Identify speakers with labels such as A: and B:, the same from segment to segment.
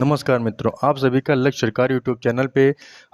A: नमस्कार मित्रों, आप सभी का लक्ष्य सरकार यूट्यूब चैनल पे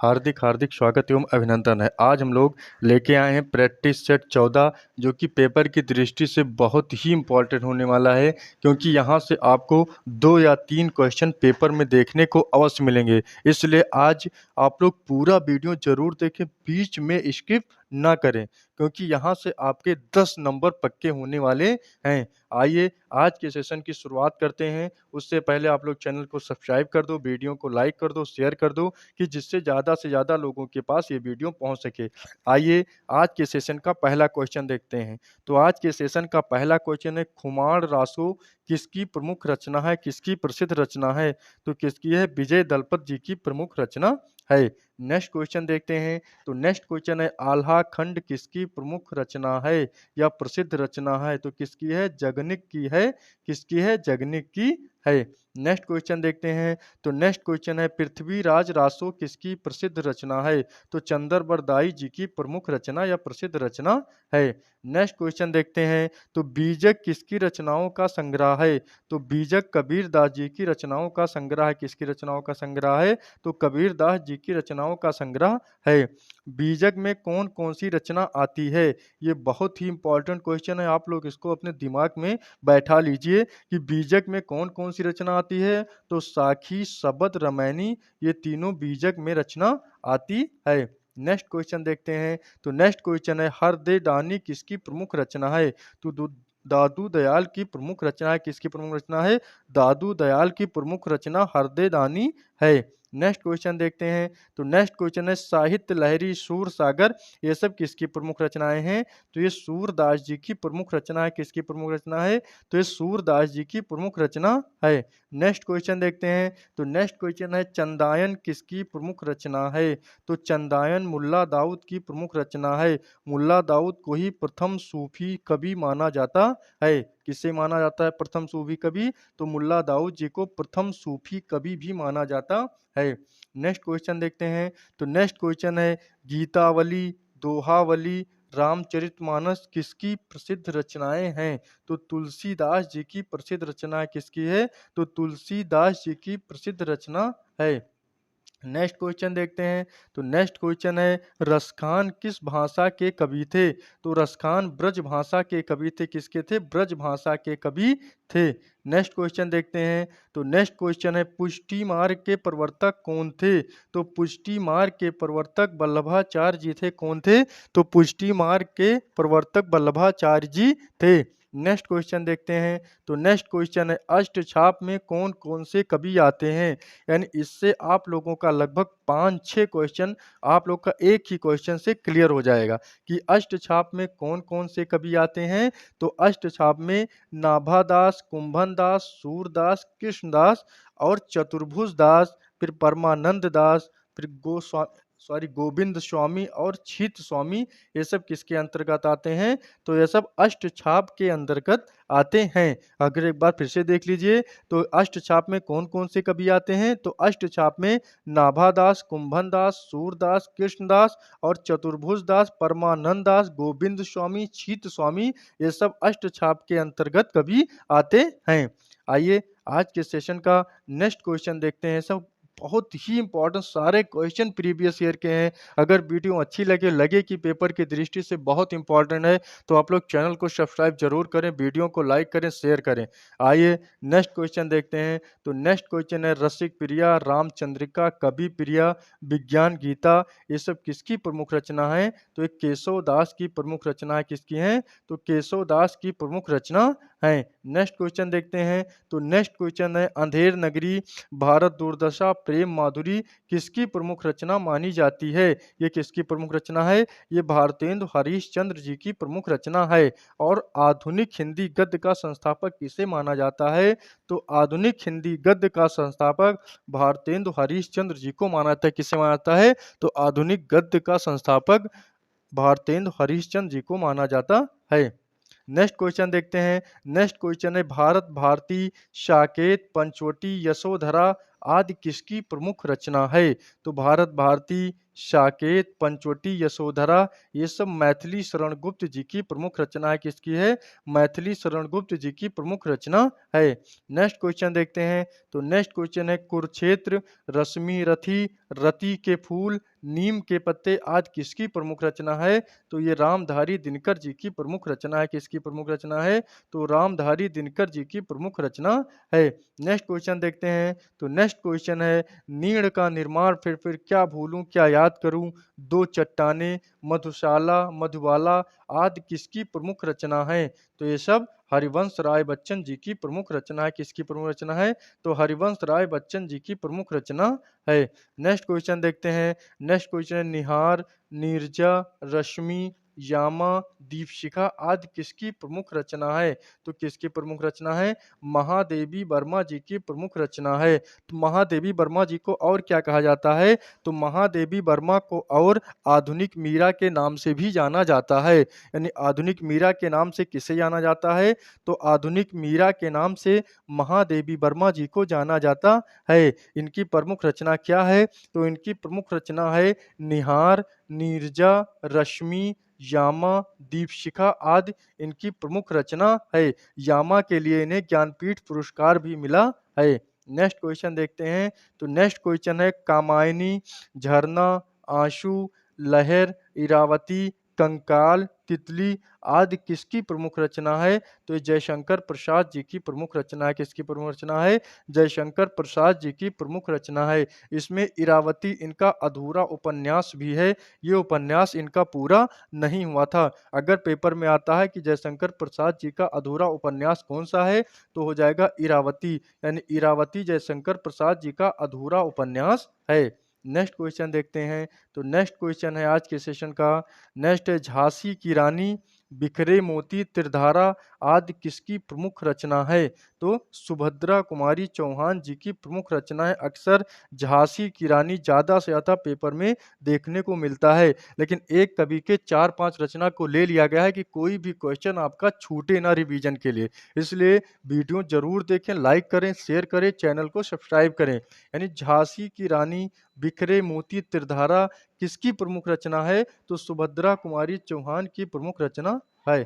A: हार्दिक हार्दिक स्वागत एवं अभिनंदन है। आज हम लोग लेके आए हैं प्रैक्टिस सेट 14 जो कि पेपर की दृष्टि से बहुत ही इम्पोर्टेंट होने वाला है, क्योंकि यहाँ से आपको 2 या 3 क्वेश्चन पेपर में देखने को अवश्य मिलेंगे। इसलिए आज आप लोग पूरा वीडियो ज़रूर देखें, बीच में स्किप ना करें, क्योंकि यहाँ से आपके 10 नंबर पक्के होने वाले हैं। आइए आज के सेशन की शुरुआत करते हैं। उससे पहले आप लोग चैनल को सब्सक्राइब कर दो, वीडियो को लाइक कर दो, शेयर कर दो कि जिससे ज़्यादा से ज़्यादा लोगों के पास ये वीडियो पहुंच सके। आइए आज के सेशन का पहला क्वेश्चन देखते हैं। तो आज के सेशन का पहला क्वेश्चन है, खुमार रासो किसकी प्रमुख रचना है, किसकी प्रसिद्ध रचना है? तो किसकी है? विजय दलपत जी की प्रमुख रचना है। नेक्स्ट क्वेश्चन देखते हैं। तो नेक्स्ट क्वेश्चन है, आल्हा खंड किसकी प्रमुख रचना है या प्रसिद्ध रचना है? तो किसकी है? जगनिक की है। किसकी है? जगनिक की है। नेक्स्ट क्वेश्चन देखते हैं। तो नेक्स्ट क्वेश्चन है, पृथ्वीराज रासो किसकी प्रसिद्ध रचना है? तो चंद्रबरदाई जी की प्रमुख रचना या प्रसिद्ध रचना है। नेक्स्ट क्वेश्चन देखते हैं। तो बीजक किसकी रचनाओं का संग्रह है? तो बीजक कबीरदास जी की रचनाओं का संग्रह है। किसकी रचनाओं का संग्रह है? तो कबीरदास जी की रचनाओं का संग्रह है। बीजक में कौन कौन सी रचना आती है? ये बहुत ही इंपॉर्टेंट क्वेश्चन है, आप लोग इसको अपने दिमाग में बैठा लीजिए कि बीजक में कौन कौन सी रचना आती है। तो साखी, शबद, रामायणी, ये तीनों बीजक में रचना आती है। नेक्स्ट क्वेश्चन देखते हैं। तो नेक्स्ट क्वेश्चन है, हरदे डानी किसकी प्रमुख रचना है? तो दादू दयाल की प्रमुख रचना है। किसकी प्रमुख रचना है? दादू दयाल की प्रमुख रचना हरदे दानी है। नेक्स्ट क्वेश्चन देखते हैं। तो नेक्स्ट क्वेश्चन है, साहित्य लहरी, सूर सागर, ये सब किसकी प्रमुख रचनाएं हैं? तो ये सूरदास जी की प्रमुख रचना है। किसकी प्रमुख रचना है? तो ये सूरदास जी की प्रमुख रचना है। नेक्स्ट क्वेश्चन देखते हैं। तो नेक्स्ट क्वेश्चन है, चंदायन किसकी प्रमुख रचना है? तो चंदायन मुल्ला दाऊद की प्रमुख रचना है। मुल्ला दाऊद को ही प्रथम सूफी कवि माना जाता है। किसे माना जाता है प्रथम सूफी कवि? तो मुल्ला दाऊद जी को प्रथम सूफी कवि भी माना जाता है। नेक्स्ट क्वेश्चन देखते हैं। तो नेक्स्ट क्वेश्चन है, गीतावली, दोहावली, रामचरितमानस किसकी प्रसिद्ध रचनाएं हैं? तो तुलसीदास जी की प्रसिद्ध रचना किसकी है? तो तुलसीदास जी की प्रसिद्ध रचना है। नेक्स्ट क्वेश्चन देखते हैं। तो नेक्स्ट क्वेश्चन है, रसखान किस भाषा के कवि थे? तो रसखान ब्रज भाषा के कवि थे। किसके थे? ब्रज भाषा के कवि थे। नेक्स्ट क्वेश्चन देखते हैं। तो नेक्स्ट क्वेश्चन है, पुष्टि मार्ग के प्रवर्तक कौन थे? तो पुष्टि मार्ग के प्रवर्तक वल्लभाचार्य जी थे। कौन थे? तो पुष्टि मार्ग के प्रवर्तक वल्लभाचार्य जी थे। नेक्स्ट क्वेश्चन देखते हैं। तो नेक्स्ट क्वेश्चन है, अष्टछाप में कौन कौन से कवि आते हैं? यानी इससे आप लोगों का लगभग 5-6 क्वेश्चन आप लोग का एक ही क्वेश्चन से क्लियर हो जाएगा कि अष्टछाप में कौन कौन से कवि आते हैं। तो अष्टछाप में नाभादास, कुंभन दास, सूरदास, कृष्णदास और चतुर्भुज दास, फिर परमानंद दास, फिर गोविंद स्वामी और छीत स्वामी, ये सब किसके अंतर्गत आते हैं? तो ये सब अष्टछाप के अंतर्गत आते हैं। अगर एक बार फिर से देख लीजिए, तो अष्टछाप में कौन कौन से कवि आते हैं? तो अष्टछाप में नाभादास, कुंभन दास, सूरदास, कृष्णदास और चतुर्भुज दास, परमानंद दास, गोविंद स्वामी, छीत स्वामी, ये सब अष्टछाप के अंतर्गत कवि आते हैं। आइए आज के सेशन का नेक्स्ट क्वेश्चन देखते हैं। सब बहुत ही इंपॉर्टेंट सारे क्वेश्चन प्रीवियस ईयर के हैं। अगर वीडियो अच्छी लगे कि पेपर की दृष्टि से बहुत इंपॉर्टेंट है, तो आप लोग चैनल को सब्सक्राइब जरूर करें, वीडियो को लाइक करें, शेयर करें। आइए नेक्स्ट क्वेश्चन देखते हैं। तो नेक्स्ट क्वेश्चन है, रसिक प्रिया, रामचंद्रिका, कवि प्रिया, विज्ञान गीता, ये सब किसकी प्रमुख रचना है? तो ये केशव दास की प्रमुख रचना किसकी है? तो केशव दास की प्रमुख रचना है। नेक्स्ट क्वेश्चन देखते हैं। तो नेक्स्ट क्वेश्चन है, अंधेर नगरी, भारत दुर्दशा, प्रेम माधुरी किसकी प्रमुख रचना मानी जाती है? ये किसकी प्रमुख रचना है? ये भारतेंदु हरीशचंद्र जी की प्रमुख रचना है। और आधुनिक हिंदी गद्य का संस्थापक किसे माना जाता है? तो आधुनिक हिंदी गद्य का संस्थापक भारतेंदु हरीशचंद्र जी को माना जाता है। किसे माना जाता है? तो आधुनिक गद्य का संस्थापक भारतेंदु हरीशचंद्र जी को माना जाता है। नेक्स्ट क्वेश्चन देखते हैं। नेक्स्ट क्वेश्चन है, भारत भारती, साकेत, पंचवटी, यशोधरा आदि किसकी प्रमुख रचना है? तो भारत भारती, साकेत, पंचवटी, यशोधरा, ये सब मैथिली शरण गुप्त जी की प्रमुख रचना है। किसकी है? मैथिली शरण गुप्त जी की प्रमुख रचना है। नेक्स्ट क्वेश्चन देखते हैं। तो नेक्स्ट क्वेश्चन है कुरुक्षेत्र, रश्मि रथी, रति के फूल, नीम के पत्ते आदि किसकी प्रमुख रचना है? तो ये रामधारी दिनकर जी की प्रमुख रचना है। किसकी प्रमुख रचना है? तो रामधारी दिनकर जी की प्रमुख रचना है। नेक्स्ट क्वेश्चन देखते हैं। तो नेक्स्ट क्वेश्चन है नीड़ का निर्माण फिर क्या भूलूं क्या याद करूं, दो चट्टाने, मधुशाला, मधुबाला आदि किसकी प्रमुख रचना है? तो ये सब हरिवंश राय बच्चन जी की प्रमुख रचना है। किसकी प्रमुख रचना है? तो हरिवंश राय बच्चन जी की प्रमुख रचना है। नेक्स्ट क्वेश्चन देखते हैं। नेक्स्ट क्वेश्चन है निहार, नीरजा, रश्मि, यामा, दीपशिखा आदि किसकी प्रमुख रचना है? तो किसकी प्रमुख रचना है? महादेवी वर्मा जी की प्रमुख रचना है। तो महादेवी वर्मा जी को और क्या कहा जाता है? तो महादेवी वर्मा को और आधुनिक मीरा के नाम से भी जाना जाता है। यानी आधुनिक मीरा के नाम से किसे जाना जाता है? तो आधुनिक मीरा के नाम से महादेवी वर्मा जी को जाना जाता है। इनकी प्रमुख रचना क्या है? तो इनकी प्रमुख रचना है निहार, नीरजा, रश्मि, यामा, दीपशिखा आदि इनकी प्रमुख रचना है। यामा के लिए इन्हें ज्ञानपीठ पुरस्कार भी मिला है। नेक्स्ट क्वेश्चन देखते हैं। तो नेक्स्ट क्वेश्चन है कामायनी, झरना, आंसू, लहर, इरावती, कंकाल, तितली आदि किसकी प्रमुख रचना है? तो ये जयशंकर प्रसाद जी की प्रमुख रचना है। किसकी प्रमुख रचना है? जयशंकर प्रसाद जी की प्रमुख रचना है। इसमें इरावती इनका अधूरा उपन्यास भी है। ये उपन्यास इनका पूरा नहीं हुआ था। अगर पेपर में आता है कि जयशंकर प्रसाद जी का अधूरा उपन्यास कौन सा है, तो हो जाएगा इरावती। यानी इरावती जयशंकर प्रसाद जी का अधूरा उपन्यास है। नेक्स्ट क्वेश्चन देखते हैं। तो नेक्स्ट क्वेश्चन है आज के सेशन का। नेक्स्ट है झांसी की रानी, बिखरे मोती, त्रिधारा आदि किसकी प्रमुख रचना है? तो सुभद्रा कुमारी चौहान जी की प्रमुख रचना है। अक्सर झांसी की रानी ज़्यादा से ज़्यादा पेपर में देखने को मिलता है, लेकिन एक कवि के 4-5 रचना को ले लिया गया है कि कोई भी क्वेश्चन आपका छूटे ना रिवीजन के लिए। इसलिए वीडियो जरूर देखें, लाइक करें, शेयर करें, चैनल को सब्सक्राइब करें। यानी झांसी की रानी, बिखरे मोती, त्रिधारा किसकी प्रमुख रचना है? तो सुभद्रा कुमारी चौहान की प्रमुख रचना है।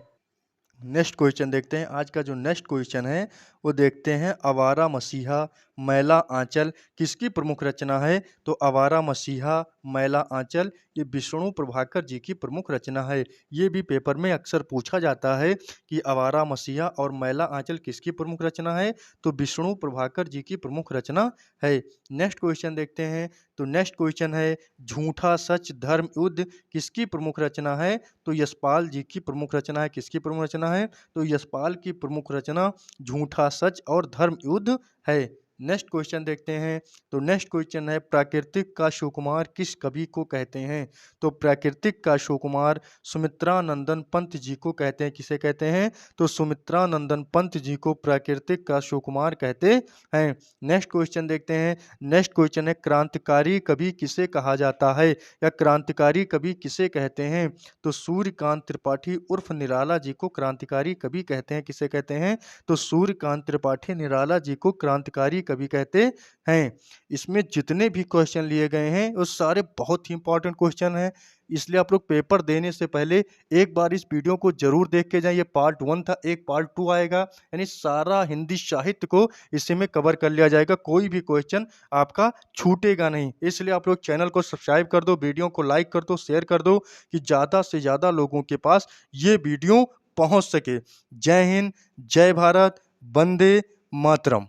A: नेक्स्ट क्वेश्चन देखते हैं। आज का जो नेक्स्ट क्वेश्चन है वो देखते हैं आवारा मसीहा, मैला आंचल किसकी प्रमुख रचना है? तो आवारा मसीहा, मैला आंचल ये विष्णु प्रभाकर जी की प्रमुख रचना है। ये भी पेपर में अक्सर पूछा जाता है कि आवारा मसीहा और मैला आंचल किसकी प्रमुख रचना है? तो विष्णु प्रभाकर जी की प्रमुख रचना है। नेक्स्ट क्वेश्चन देखते हैं। तो नेक्स्ट क्वेश्चन है झूठा सच धर्म युद्ध किसकी प्रमुख रचना है? तो यशपाल जी की प्रमुख रचना है। किसकी प्रमुख रचना है? तो यशपाल की प्रमुख रचना झूठा सच और धर्म युद्ध है। नेक्स्ट क्वेश्चन देखते हैं। तो नेक्स्ट क्वेश्चन है प्राकृतिक का सुकुमार किस कवि को कहते हैं? तो प्राकृतिक का सुकुमार सुमित्रानंदन पंत जी को कहते हैं। किसे कहते हैं? तो सुमित्रानंदन पंत जी को प्राकृतिक का सुकुमार कहते हैं। नेक्स्ट क्वेश्चन देखते हैं। नेक्स्ट क्वेश्चन है क्रांतिकारी कवि किसे कहा जाता है, या क्रांतिकारी कवि किसे कहते हैं? तो सूर्यकांत त्रिपाठी उर्फ निराला जी को क्रांतिकारी कवि कहते हैं। किसे कहते हैं? तो सूर्यकांत त्रिपाठी निराला जी को क्रांतिकारी कवि कहते हैं। इसमें जितने भी क्वेश्चन लिए गए हैं वो सारे बहुत ही इंपॉर्टेंट क्वेश्चन हैं, इसलिए आप लोग पेपर देने से पहले एक बार इस वीडियो को जरूर देख के जाएं। ये पार्ट 1 था, एक पार्ट 2 आएगा, यानी सारा हिंदी साहित्य को इसी में कवर कर लिया जाएगा। कोई भी क्वेश्चन आपका छूटेगा नहीं। इसलिए आप लोग चैनल को सब्सक्राइब कर दो, वीडियो को लाइक कर दो, शेयर कर दो कि ज़्यादा से ज़्यादा लोगों के पास ये वीडियो पहुंच सके। जय हिंद, जय भारत, वंदे मातरम।